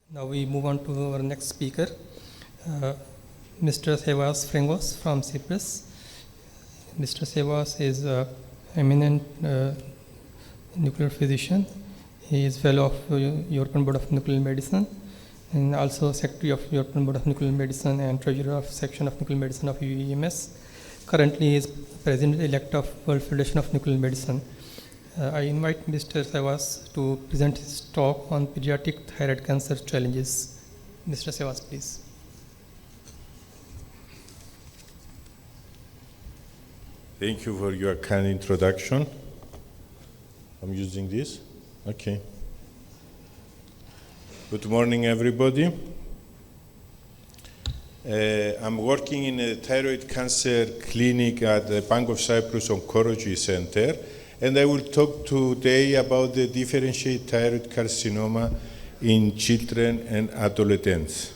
Now we move on to our next speaker, Mr. Savvas Frangos from Cyprus. Mr. Savvas is an eminent nuclear physician. He is fellow of European Board of Nuclear Medicine and also Secretary of European Board of Nuclear Medicine and Treasurer of Section of Nuclear Medicine of UEMS. Currently, he is President-elect of World Federation of Nuclear Medicine. I invite Mr. Savvas to present his talk on pediatric thyroid cancer challenges. Mr. Savvas, please. Thank you for your kind introduction. I'm using this. Okay. Good morning, everybody. I'm working in a thyroid cancer clinic at the Bank of Cyprus Oncology Center, and I will talk today about the differentiated thyroid carcinoma in children and adolescents.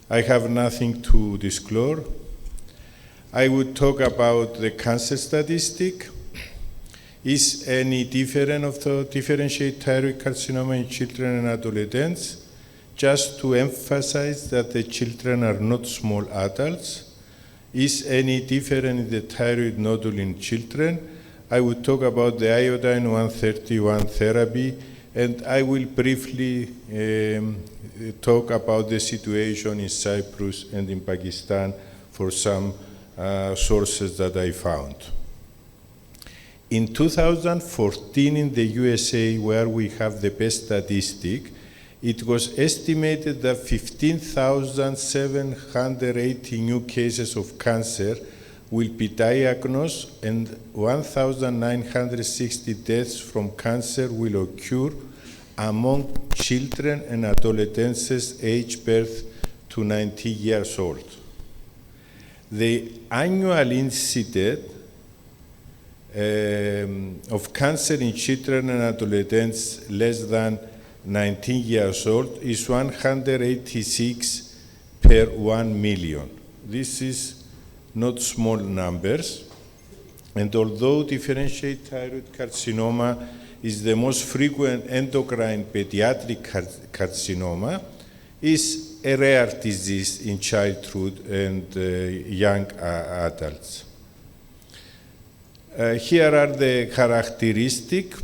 I have nothing to disclose. I would talk about the cancer statistic. Is any different of the differentiated thyroid carcinoma in children and adolescents? Just to emphasize that the children are not small adults. Is any different in the thyroid nodule in children? I will talk about the iodine-131 therapy, and I will briefly talk about the situation in Cyprus and in Pakistan for some sources that I found. In 2014 in the USA, where we have the best statistic, it was estimated that 15,780 new cases of cancer will be diagnosed and 1,960 deaths from cancer will occur among children and adolescents aged birth to 90 years old. The annual incidence of cancer in children and adolescents less than 19 years old is 186 per 1 million. This is not small numbers, and although differentiated thyroid carcinoma is the most frequent endocrine pediatric carcinoma, is a rare disease in childhood and young adults. Here are the characteristics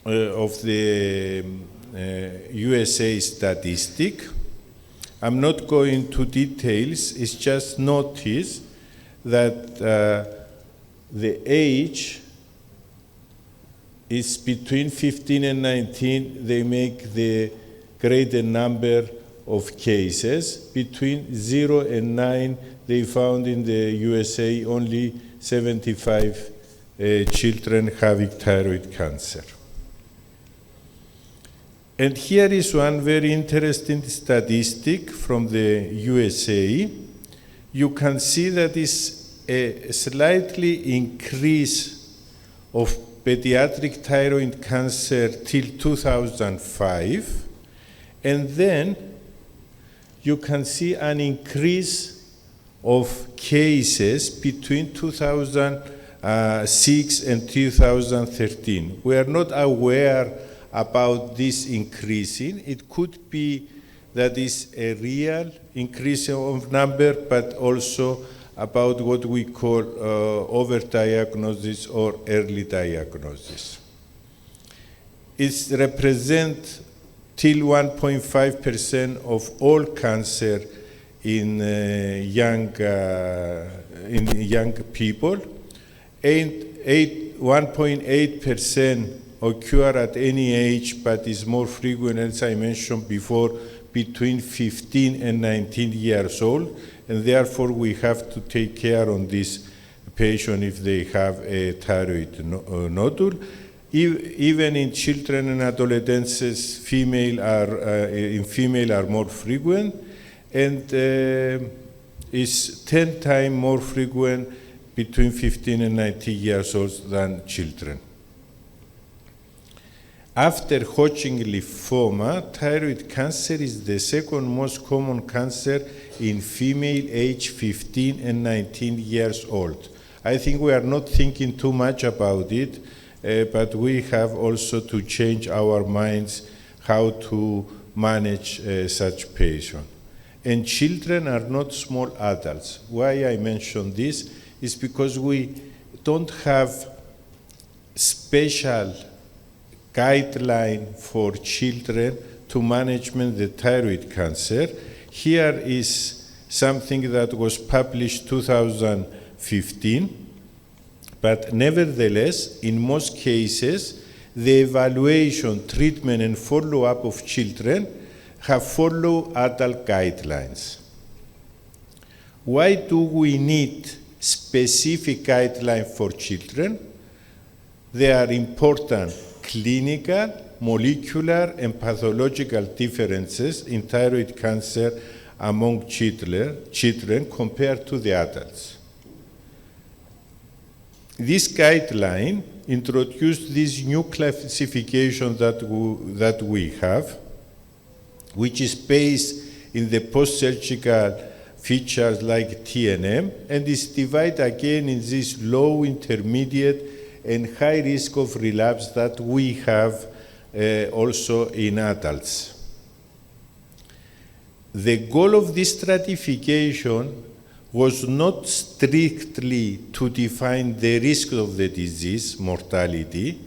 of the USA statistic. I'm not going to details, it's just notice that the age is between 15 and 19, they make the greater number of cases. Between 0 and 9, they found in the USA only 75 children having thyroid cancer. And here is one very interesting statistic from the USA. You can see that is a slightly increase of pediatric thyroid cancer till 2005, and then you can see an increase of cases between 2006 and 2013. We are not aware about this increasing. It could be that is a real increase of number, but also about what we call overdiagnosis or early diagnosis. It represents till 1.5% of all cancer in young people, and 1.8% occur at any age, but is more frequent, as I mentioned before, between 15 and 19 years old, and therefore we have to take care on this patient if they have a thyroid nodule. Even in children and adolescents, female are more frequent, and is 10 times more frequent between 15 and 19 years old than children. After Hodgkin lymphoma, thyroid cancer is the second most common cancer in female aged 15 and 19 years old. I think we are not thinking too much about it, but we have also to change our minds how to manage such patient. And children are not small adults. Why I mention this is because we don't have special guideline for children to management the thyroid cancer. Here is something that was published 2015, but nevertheless, in most cases, the evaluation, treatment, and follow-up of children have followed adult guidelines. Why do we need specific guidelines for children? There are important clinical, molecular, and pathological differences in thyroid cancer among children compared to the adults. This guideline introduced this new classification that we have, which is based in the post-surgical features like TNM, and is divided again in this low, intermediate, and high risk of relapse that we have also in adults. The goal of this stratification was not strictly to define the risk of the disease, mortality,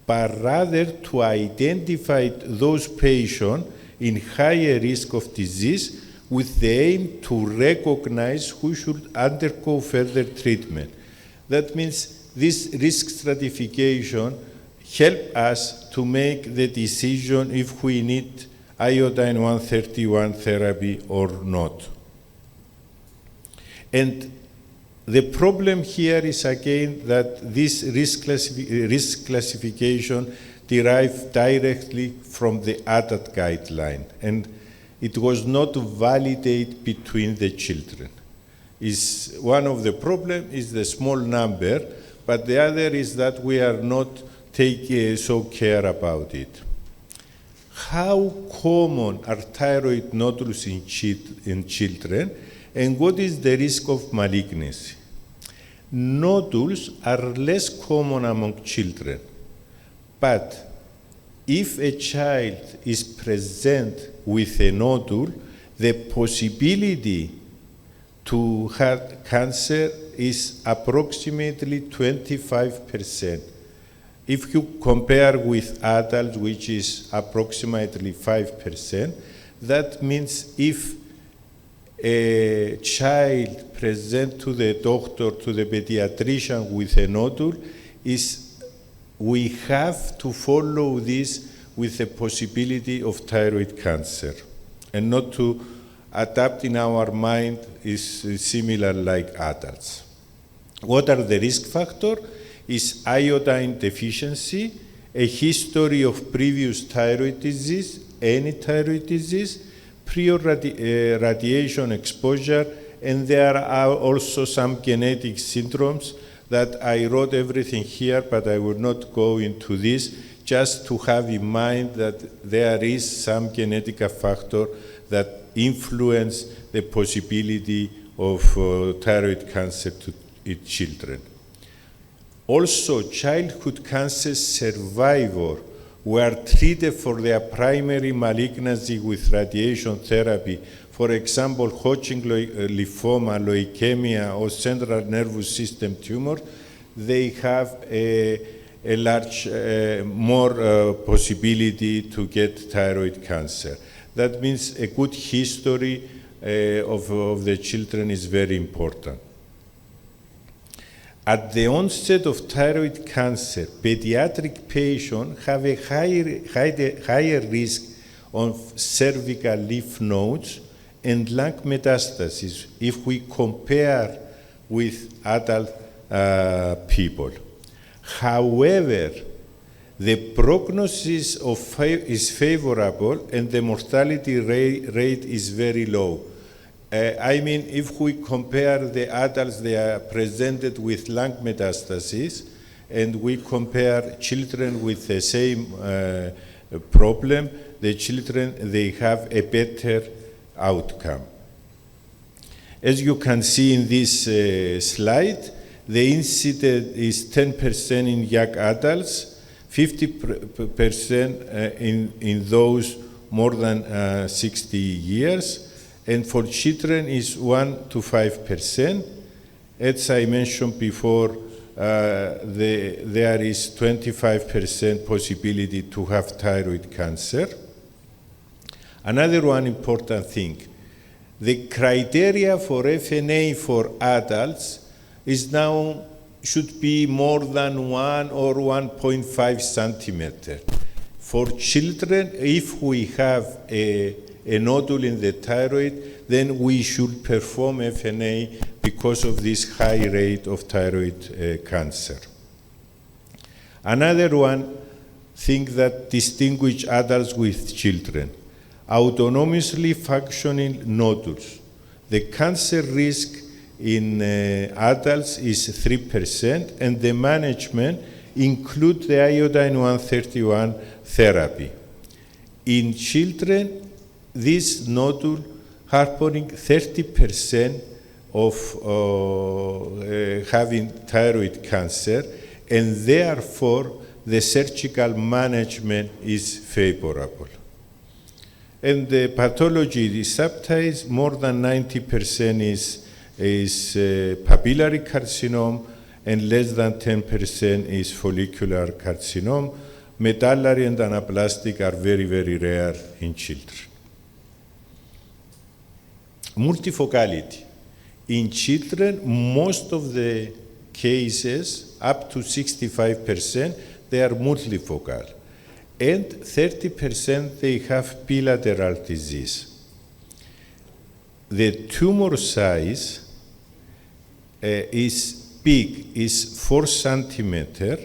but rather to identify those patients in higher risk of disease with the aim to recognize who should undergo further treatment. That means this risk stratification helps us to make the decision if we need iodine 131 therapy or not. And the problem here is again that this risk classification derived directly from the adult guideline, and it was not validated between the children. One of the problems is the small number, but the other is that we are not taking so care about it. How common are thyroid nodules in children, and what is the risk of malignancy? Nodules are less common among children, but if a child is present with a nodule, the possibility to have cancer is approximately 25%. If you compare with adults, which is approximately 5%, that means if a child present to the doctor, to the pediatrician with a nodule, we have to follow this with the possibility of thyroid cancer, and not to adapt in our mind is similar like adults. What are the risk factors? Is iodine deficiency, a history of previous thyroid disease, any thyroid disease, prior radiation exposure, and there are also some genetic syndromes that I wrote everything here, but I will not go into this, just to have in mind that there is some genetic factor that influence the possibility of thyroid cancer in children. Also, childhood cancer survivors were treated for their primary malignancy with radiation therapy. For example, Hodgkin lymphoma, leukemia, or central nervous system tumor. They have a large, more possibility to get thyroid cancer. That means a good history of the children is very important. At the onset of thyroid cancer, pediatric patients have a higher risk of cervical lymph nodes and lung metastases if we compare with adult people. However, the prognosis is favorable and the mortality rate is very low. I mean, if we compare the adults, they are presented with lung metastases, and we compare children with the same problem, the children, they have a better outcome. As you can see in this slide, the incidence is 10% in young adults, 50% in those more than 60 years, and for children is 1 to 5%. As I mentioned before, there is 25% possibility to have thyroid cancer. Another one important thing, the criteria for FNA for adults is now should be more than 1 or 1.5 centimeter. For children, if we have a nodule in the thyroid, then we should perform FNA because of this high rate of thyroid cancer. Another one thing that distinguishes adults with children, autonomously functioning nodules. The cancer risk in adults is 3%, and the management includes the iodine-131 therapy. In children, this nodule harboring 30% of having thyroid cancer, and therefore the surgical management is favorable. And the pathology, the subtypes, more than 90% is papillary carcinoma, and less than 10% is follicular carcinoma. Medullary and anaplastic are very, very rare in children. Multifocality. In children, most of the cases, up to 65%, they are multifocal. And 30% they have bilateral disease. The tumor size is big, is 4 centimeter,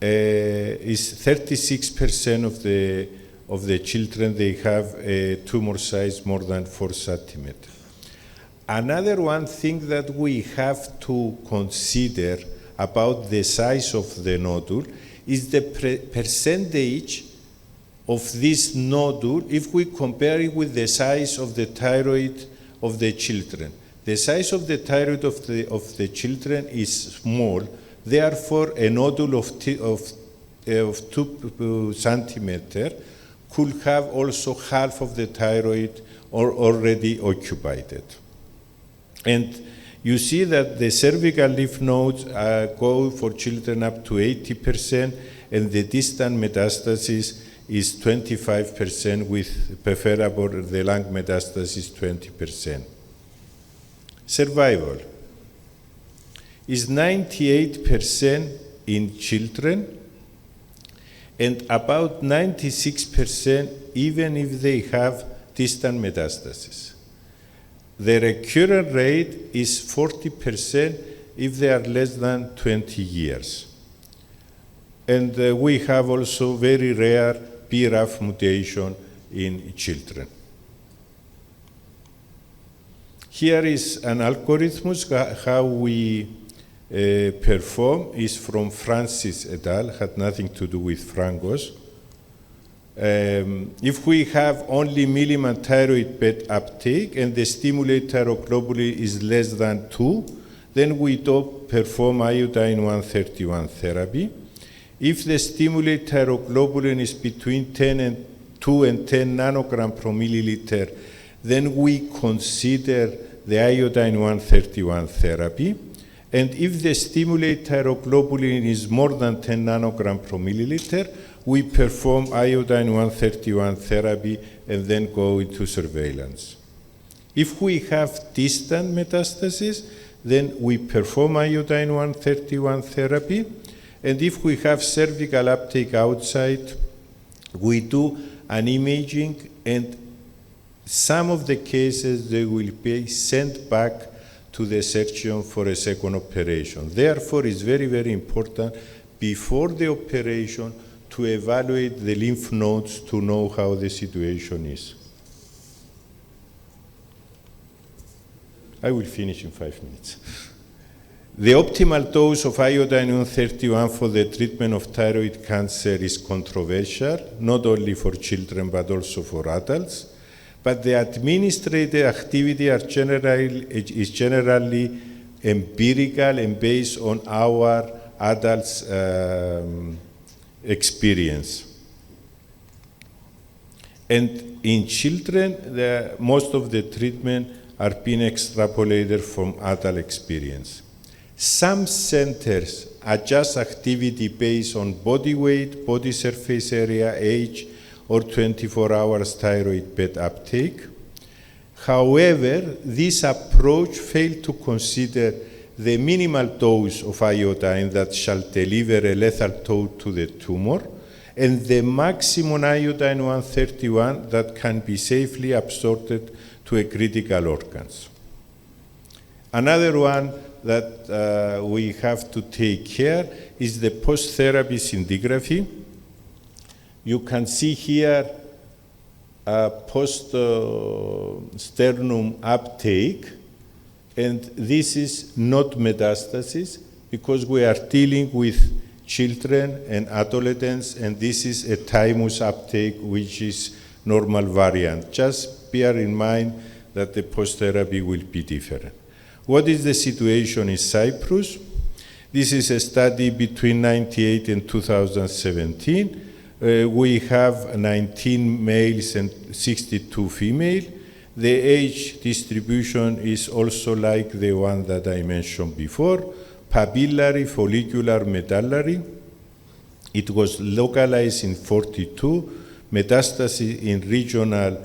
is 36% of the children, they have a tumor size more than 4 centimeters. Another one thing that we have to consider about the size of the nodule is the percentage of this nodule if we compare it with the size of the thyroid of the children. The size of the thyroid of the children is small, therefore a nodule of 2 centimeters could have also half of the thyroid already occupied. And you see that the cervical lymph nodes go for children up to 80%, and the distant metastasis is 25%, with preferable the lung metastasis 20%. Survival is 98% in children, and about 96% even if they have distant metastasis. The recurrent rate is 40% if they are less than 20 years. And we have also very rare BRAF mutation in children. Here is an algorithm how we perform, is from Francis et al., had nothing to do with Frangos. If we have only milliman thyroid bed uptake and the stimulated thyroglobulin is less than 2, then we don't perform iodine-131 therapy. If the stimulated thyroglobulin is between 2 and 10 nanogram per milliliter, then we consider the iodine-131 therapy. And if the stimulated thyroglobulin is more than 10 nanogram per milliliter, we perform iodine-131 therapy and then go into surveillance. If we have distant metastasis, then we perform iodine-131 therapy. And if we have cervical uptake outside, we do an imaging, and some of the cases they will be sent back to the surgeon for a second operation. Therefore, it's very, very important before the operation to evaluate the lymph nodes to know how the situation is. I will finish in 5 minutes. The optimal dose of iodine-131 for the treatment of thyroid cancer is controversial, not only for children but also for adults. But the administrative activity is generally empirical and based on our adults' experience. And in children, most of the treatment are being extrapolated from adult experience. Some centers adjust activity based on body weight, body surface area, age, or 24 hours thyroid bed uptake. However, this approach failed to consider the minimal dose of iodine that shall deliver a lethal toll to the tumor, and the maximum iodine 131 that can be safely absorbed to a critical organs. Another one that we have to take care is the post-therapy scintigraphy. You can see here post-sternum uptake, and this is not metastasis because we are dealing with children and adolescents, and this is a thymus uptake, which is normal variant. Just bear in mind that the post-therapy will be different. What is the situation in Cyprus? This is a study between 1998 and 2017. We have 19 males and 62 female. The age distribution is also like the one that I mentioned before. Papillary, follicular, medullary. It was localized in 42, metastasis in regional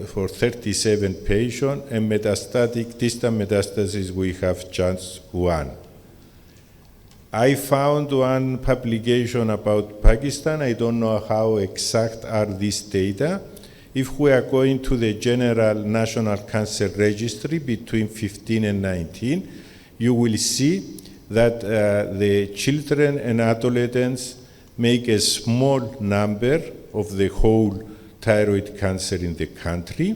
for 37 patients, and metastatic, distant metastasis, we have just one. I found one publication about Pakistan. I don't know how exact are these data. If we are going to the General National Cancer Registry between 15 and 19, you will see that the children and adolescents make a small number of the whole thyroid cancer in the country,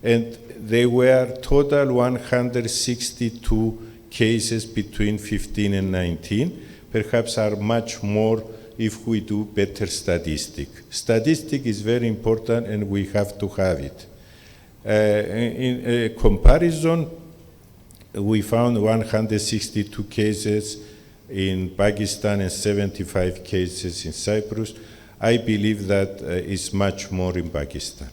and there were total 162 cases between 15 and 19, perhaps are much more if we do better statistic. Statistic is very important and we have to have it. In a comparison, we found 162 cases in Pakistan and 75 cases in Cyprus. I believe that is much more in Pakistan.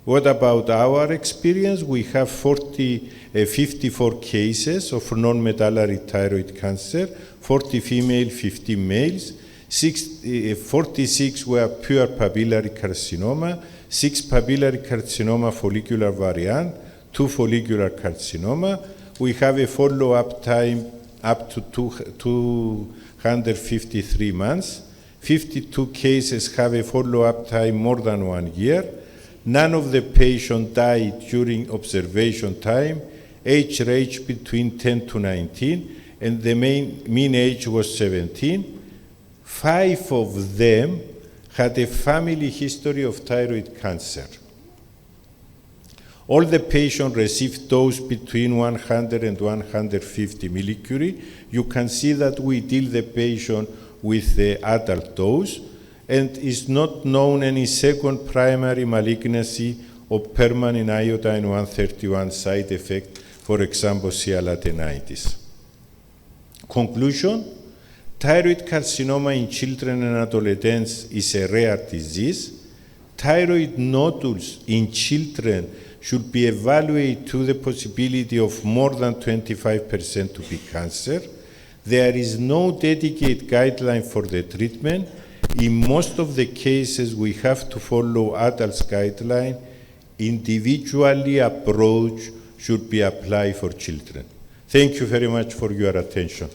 What about our experience? We have 54 cases of non-medullary thyroid cancer, 40 female, 15 males. 46 were pure papillary carcinoma, 6 papillary carcinoma follicular variant, 2 follicular carcinoma. We have a follow-up time up to 253 months. 52 cases have a follow-up time more than 1 year. None of the patients died during observation time. Age ranged between 10 to 19, and the mean age was 17. 5 of them had a family history of thyroid cancer. All the patients received dose between 100 and 150 millicurie. You can see that we deal the patient with the adult dose, and is not known any second primary malignancy or permanent iodine 131 side effect, for example, sialadenitis. Conclusion: thyroid carcinoma in children and adolescents is a rare disease. Thyroid nodules in children should be evaluated to the possibility of more than 25% to be cancer. There is no dedicated guideline for the treatment. In most of the cases, we have to follow adults' guideline. Individually approach should be applied for children. Thank you very much for your attention.